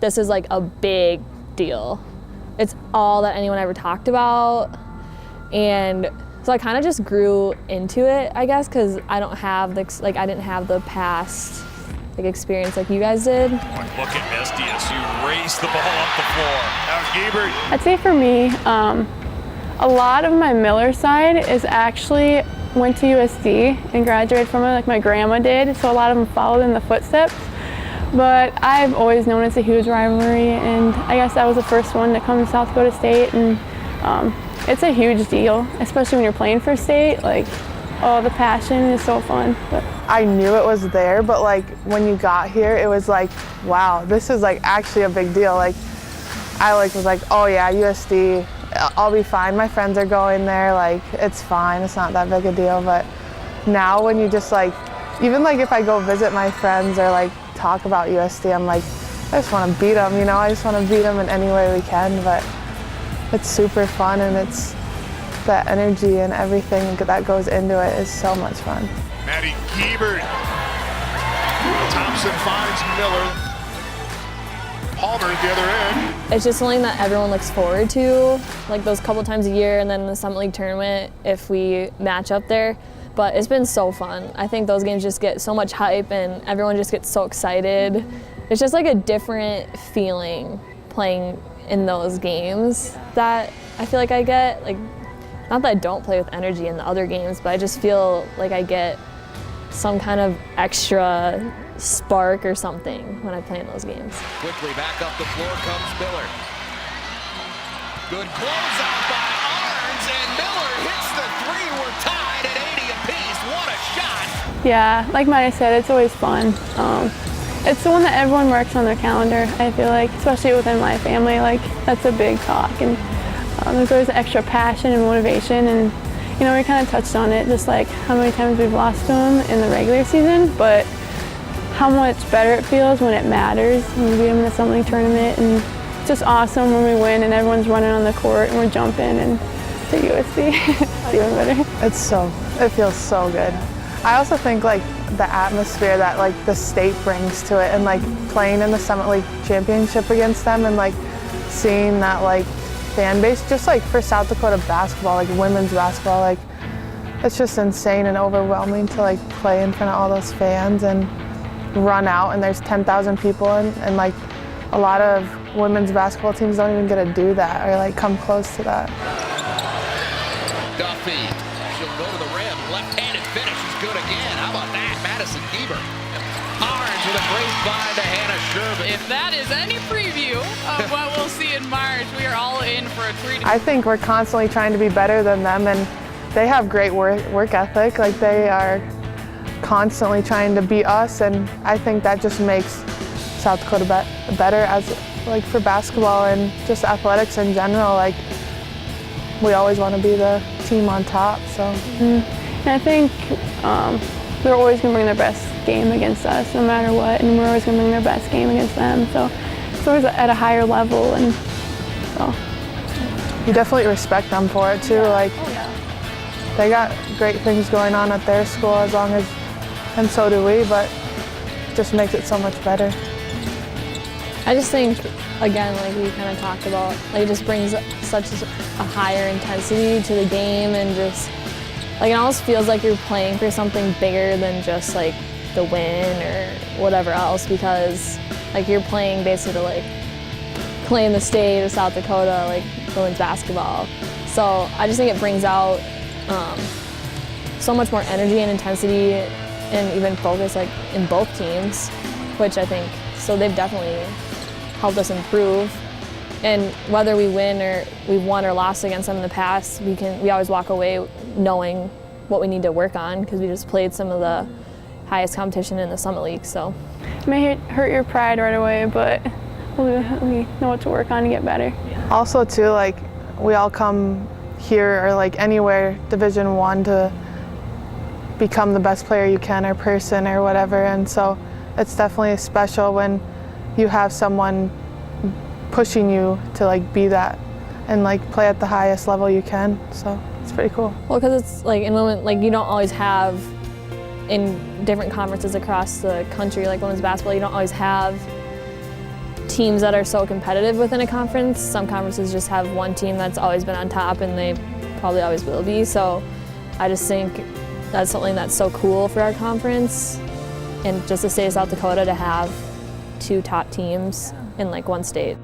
this is like a big deal. It's all that anyone ever talked about. And so I kind of just grew into it, I guess, because I don't have I didn't have the past experience like you guys did. Look at SDSU race the ball up the floor. That was Gebert. I'd say for me, a lot of my Miller side is actually went to USD and graduated from it like my grandma did, so a lot of them followed in the footsteps. But I've always known it's a huge rivalry, and I guess I was the first one to come to South Dakota State, and it's a huge deal, especially when you're playing for state. Like, oh, the passion is so fun. But I knew it was there, but like when you got here, it was like, wow, this is like actually a big deal. Like, I was like, oh yeah, USD, I'll be fine. My friends are going there. Like, it's fine. It's not that big a deal. But now when you just like, even like if I go visit my friends or like talk about USD, I'm like, I just want to beat them. You know, I just want to beat them in any way we can. But it's super fun, and it's the energy and everything that goes into it is so much fun. Maddie Gebert. Thompson finds Miller. Palmer at the other end. It's just something that everyone looks forward to, like those couple times a year, and then the Summit League tournament if we match up there. But it's been so fun. I think those games just get so much hype, and everyone just gets so excited. It's just like a different feeling playing in those games that I feel like I get. Like, not that I don't play with energy in the other games, but I just feel like I get some kind of extra spark or something when I play in those games. Quickly back up the floor comes Miller. Good closeout by Arns, and Miller hits the three. We're tied at 80 apiece. What a shot! yeah, like Maya said, it's always fun. It's the one that everyone marks on their calendar, I feel like, especially within my family. Like, that's a big talk, and there's always extra passion and motivation, and you know, we kind of touched on it, just like how many times we've lost to them in the regular season, but how much better it feels when it matters, when we beat them in the Summit League tournament, and it's just awesome when we win and everyone's running on the court and we're jumping, and to USD, it's even better. It feels so good. I also think like the atmosphere that like the state brings to it, and like playing in the Summit League championship against them, and like seeing that like fan base, just like for South Dakota basketball, like women's basketball, like it's just insane and overwhelming to like play in front of all those fans and run out and there's 10,000 people, and like a lot of women's basketball teams don't even get to do that or like come close to that. Duffy, she'll go to the rim, left-handed finish is good again. How about that, Madison Gebert? Arns with a great find to Hannah Sherman. If that is any preview of what we'll see in March, we are all in for a treat. I think we're constantly trying to be better than them, and they have great work ethic. Like, they are constantly trying to beat us, and I think that just makes South Dakota better as like for basketball and just athletics in general. Like, we always want to be the team on top. So, and I think they're always going to bring their best game against us, no matter what, and we're always going to bring their best game against them. So it's always at a higher level, and so you definitely respect them for it too. Yeah. Like, they got great things going on at their school, and so do we, but it just makes it so much better. I just think, again, like we kind of talked about, like it just brings such a higher intensity to the game, and just like it almost feels like you're playing for something bigger than just like the win or whatever else, because like you're playing basically to like claim the state of South Dakota, like women's basketball. So I just think it brings out so much more energy and intensity and even focus like in both teams, which I think, so they've definitely helped us improve. And whether we win or we've won or lost against them in the past, we always walk away knowing what we need to work on, because we just played some of the highest competition in the Summit League. So it may hurt your pride right away, but we know what to work on to get better. Also too, like we all come here or like anywhere Division I to become the best player you can, or person, or whatever, and so it's definitely special when you have someone pushing you to like be that and like play at the highest level you can. So it's pretty cool. Well, because it's like in women, like you don't always have in different conferences across the country, like women's basketball, you don't always have teams that are so competitive within a conference. Some conferences just have one team that's always been on top, and they probably always will be. So I just think that's something that's so cool for our conference, and just the state of South Dakota to have 2 top teams in like one state.